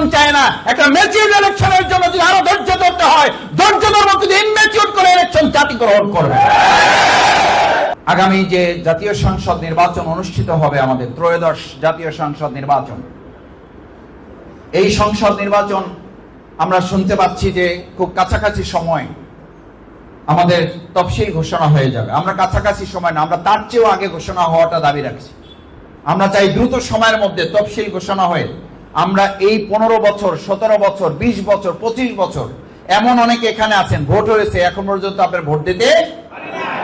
Election চায় না, একটা ম্যাচিউর ইলেকশনের জন্য যদি আরো ধৈর্য ধরতে হয়, ধৈর্য ধরবো, কিন্তু ইনম্যাচিউর করে ইলেকশন জাতি গ্রহণ করবে। আগামী যে জাতীয় সংসদ নির্বাচন অনুষ্ঠিত হবে, আমাদের ত্রয়োদশ জাতীয় সংসদ নির্বাচন, এই সংসদ নির্বাচন আমরা শুনতে পাচ্ছি যে খুব কাছাকাছি সময় আমাদের তফসিল ঘোষণা হয়ে যাবে। আমরা কাছাকাছি সময় না, আমরা তার চেয়েও আগে ঘোষণা হওয়াটা দাবি রাখছি। আমরা চাই দ্রুত সময়ের মধ্যে তফসিল ঘোষণা হয়ে আমরা এই 15 বছর, 17 বছর, 20 বছর, 25 বছর, এমন অনেকে এখানে আছেন, ভোট হয়েছে, এখন পর্যন্ত আপনার ভোট দিতে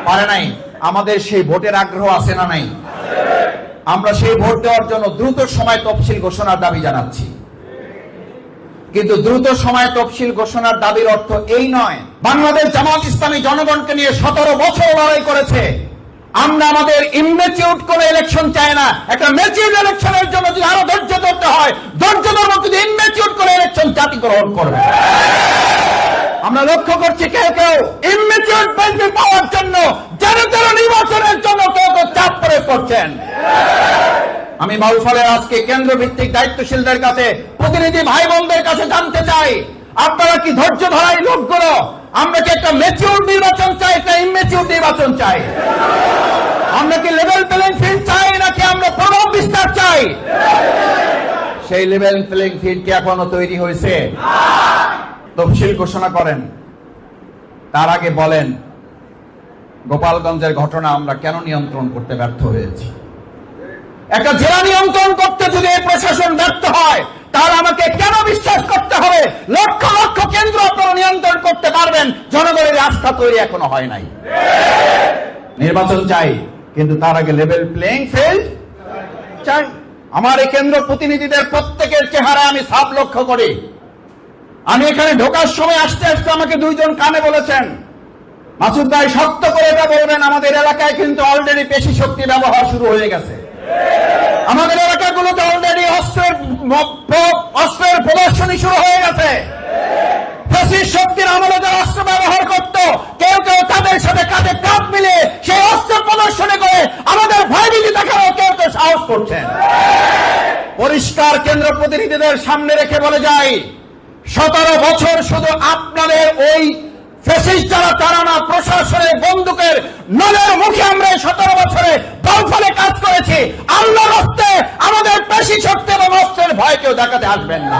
পারে নাই। আমাদের সেই ভোটের আগ্রহ আছে না নাই? আমরা সেই ভোট দেওয়ার জন্য দ্রুত সময় তফসিল ঘোষণার দাবি জানাচ্ছি। কিন্তু দ্রুত সময় তফসিল ঘোষণার দাবির অর্থ এই নয়। বাংলাদেশ জামাত ইসলামী জনগণকে নিয়ে 17 বছর লড়াই করেছে। আমরা আমাদের ইনম্যাচিউর করে ইলেকশন চাই না, একটা ম্যাচিউর ইলেকশনের জন্য যদি আরো ধৈর্য ধরতে হয়, ধৈর্য ধরবো, কিন্তু ইনম্যাচিউর করে ইলেকশন জাতি গ্রহণ করবে। আমরা লক্ষ্য করছি কেউ কেউ ইনম্যাচিউর বেনিফিট পাওয়ার জন্য, যেন তেন নির্বাচনের জন্য কেউ কেউ চাপ প্রয়োগ করছেন। আমি বাউফলে আজকে কেন্দ্র ভিত্তিক দায়িত্বশীলদের কাছে, প্রতিনিধি ভাই বোনদের কাছে জানতে চাই, আপনারা কি ধৈর্য ধরাই লোকগুলো? আমরা কি একটা ম্যাচিউর নির্বাচন চাই, একটা ইনম্যাচিউর নির্বাচন চাই? আমরা কি লেভেল প্লেইং ফিল্ড চাই, নাকি আমরা প্রভাব বিস্তার চাই? সেই লেভেল প্লেইং ফিল্ড কি এখনো তৈরি হয়েছে? তফসিল ঘোষণা করেন, তার আগে বলেন গোপালগঞ্জের ঘটনা আমরা কেন নিয়ন্ত্রণ করতে ব্যর্থ হয়েছি। একটা জেলা নিয়ন্ত্রণ করতে যদি এই প্রশাসন ব্যর্থ হয়, তাহলে আমাকে কেন বিশ্বাস করতে হবে লক্ষ লক্ষ কেন্দ্র আপনারা নিয়ন্ত্রণ করতে পারবেন? জনগণের আস্থা তৈরি এখনো হয় নাই। নির্বাচন চাই, কিন্তু তার আগে লেভেল প্লেইং ফিল্ড চাই। আমার এই কেন্দ্র প্রতিনিধিদের প্রত্যেকের চেহারা আমি সাফ লক্ষ্য করি। আমি এখানে ঢোকার সময় আসতে আসতে আমাকে দুইজন কানে বলেছেন, মাসুদ ভাই শক্ত করে এটা বলবেন, আমাদের এলাকায় কিন্তু অলরেডি পেশি শক্তি ব্যবহার শুরু হয়ে গেছে। আমাদের এলাকাগুলোতে অলরেডি অস্ত্রের প্রদর্শনী শুরু হয়ে গেছে। ফ্যাসিস্ট শক্তির আমলে যারা অস্ত্র ব্যবহার করত, কেউ কেউ তাদের সাথে কাঁধে কাঁধ মিলিয়ে সেই অস্ত্র প্রদর্শনী করে আমাদের ভয়ভীতি দেখানো কেউ কেউ সাহস করছেন। পরিষ্কার কেন্দ্র প্রতিনিধিদের সামনে রেখে বলে যাই, 17 বছর শুধু আপনাদের ওই ফ্যাসিস্ট যারা, তারা না, প্রশাসনের বন্দুকের নলের মুখে আমরা 17 বছরে বাউফলে কাজ করেছি। আল্লাহর রাস্তায় আমাদের পেশি শক্তি এবং অস্ত্রের ভয় কেউ দেখাতে আসবেন না।